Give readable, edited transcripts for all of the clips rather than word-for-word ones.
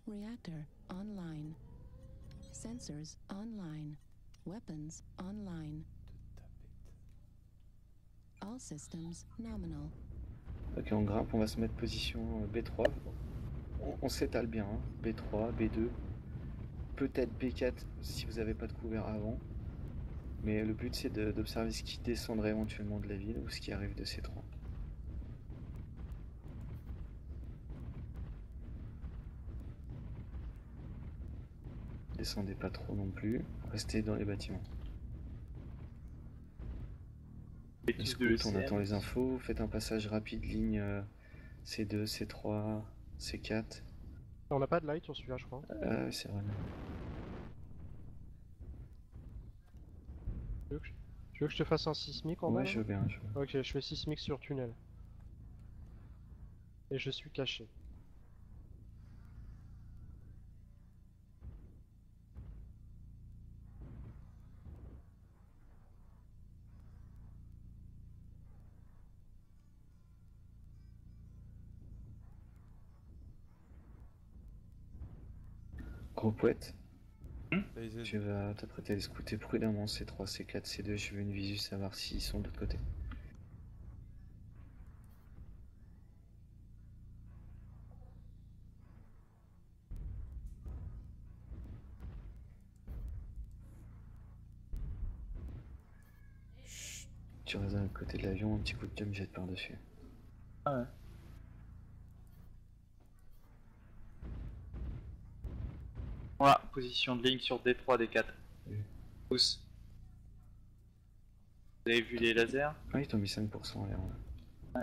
Reactor online. Sensors online. Weapons online. All systems nominal. Ok, on grimpe, on va se mettre position B3. On s'étale bien, hein. B3, B2. Peut-être B4 si vous n'avez pas de couvert avant. Mais le but c'est d'observer ce qui descendrait éventuellement de la ville ou ce qui arrive de C3. Descendez pas trop non plus, restez dans les bâtiments. On attend les infos, faites un passage rapide, ligne C2, C3, C4. On n'a pas de light sur celui-là, je crois. C'est vrai. Tu veux que je te fasse un sismique en bas? Ouais, je veux bien. Ok, je fais sismique sur tunnel. Et je suis caché. Gros poète. Tu vas t'apprêter à les scouter prudemment, C3, C4, C2, je veux une visu savoir s'ils sont de l'autre côté. Chut. Tu restes à côté de l'avion, un petit coup de jump jet par-dessus. Ah ouais. Voilà, position de ligne sur D3, D4. Oui. Pousse. Vous avez vu les lasers? Ah, ils t'ont mis 5% en l'air. Ouais.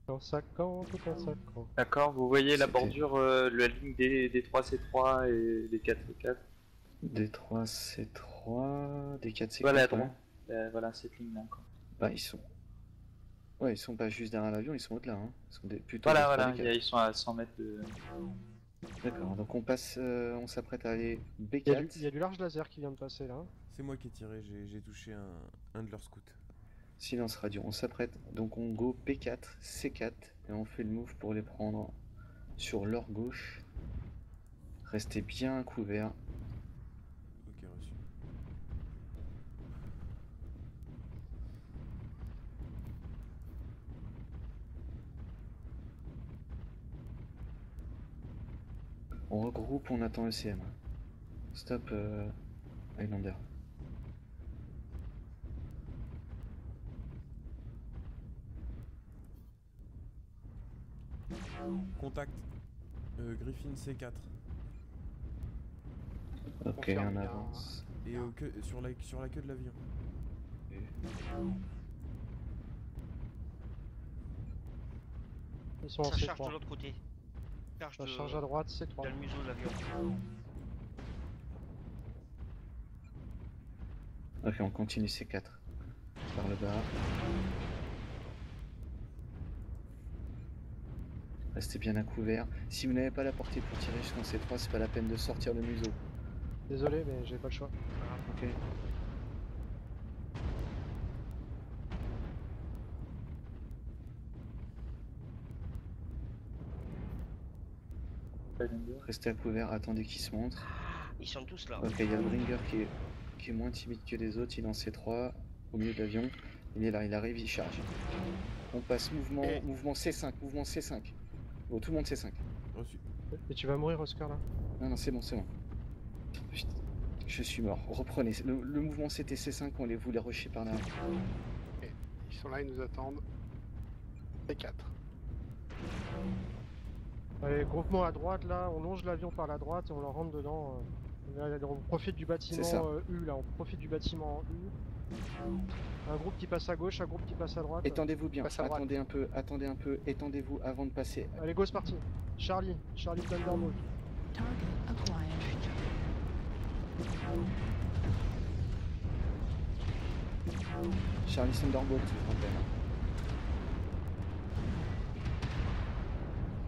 Dans 50 ou dans 50. D'accord, vous voyez la bordure, la ligne D3, C3 et D4, C4. D3, C3, D4, C4. Voilà, voilà cette ligne là. Bah, ils sont. Ouais, ils sont pas juste derrière l'avion, ils sont au-delà. Hein. Ils sont plutôt voilà, ils sont à 100 mètres de. D'accord, donc on passe, on s'apprête à aller B4. Il y a du large laser qui vient de passer là. C'est moi qui ai tiré, j'ai touché un de leurs scouts. Silence radio, on s'apprête, donc on go B4, C4, et on fait le move pour les prendre sur leur gauche. Restez bien couverts. Ok, reçu. On regroupe, on attend le CM. Stop, Highlander. Contact. Griffin C4. Ok, on avance. Et sur la queue de l'avion. Ils sont en Ça charge C3. de l'autre côté. Ça charge à droite, C3. Dans le museau de l'avion. Ok, on continue C4. Par le bas. Restez bien à couvert. Si vous n'avez pas la portée pour tirer jusqu'en C3, c'est pas la peine de sortir le museau. Désolé, mais j'ai pas le choix. Ok. Restez à couvert, attendez qu'ils se montrent. Ils sont tous là. Ok, il y a le Bringer qui est moins timide que les autres, il est en C3, au milieu de l'avion. Il est là, il arrive, il charge. On passe mouvement C5, mouvement C5. Bon, tout le monde C5. Reçu. Et tu vas mourir, Oscar, là? Non, c'est bon, c'est bon. Putain, je suis mort. Reprenez. Le mouvement c'était C5, on les voulait rusher par là. Okay. Ils sont là, ils nous attendent. C4. Allez, groupement à droite, là, on longe l'avion par la droite et on leur rentre dedans. On profite du bâtiment U, là, on profite du bâtiment U. Un groupe qui passe à gauche, un groupe qui passe à droite. Étendez-vous bien, attendez un peu, étendez-vous avant de passer. Allez, go, c'est parti. Charlie Thunderbolt. Target acquired. Charlie Thunderbolt, je rappelle.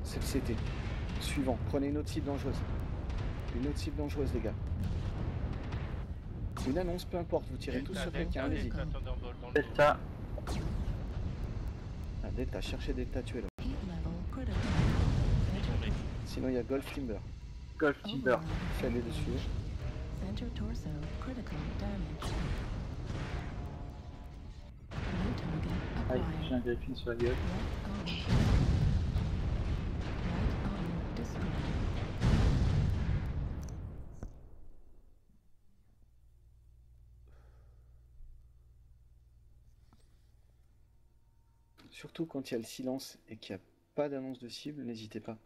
C'est le CT. Suivant, prenez une autre cible dangereuse. Une autre cible dangereuse, les gars. Une annonce, peu importe, vous tirez tous sur quelqu'un, allez-y. Delta. Ah, Delta, cherchez Delta, tuez-le. Heat level critical. Sinon, il y a Golf Timber. Golf Timber. Override Fais-les dessus. activated. Center torso critical damage. New target Ah, acquired. j'ai un Griffin sur la gueule. Right arm. Right arm destroyed. Surtout quand il y a le silence et qu'il n'y a pas d'annonce de cible, n'hésitez pas.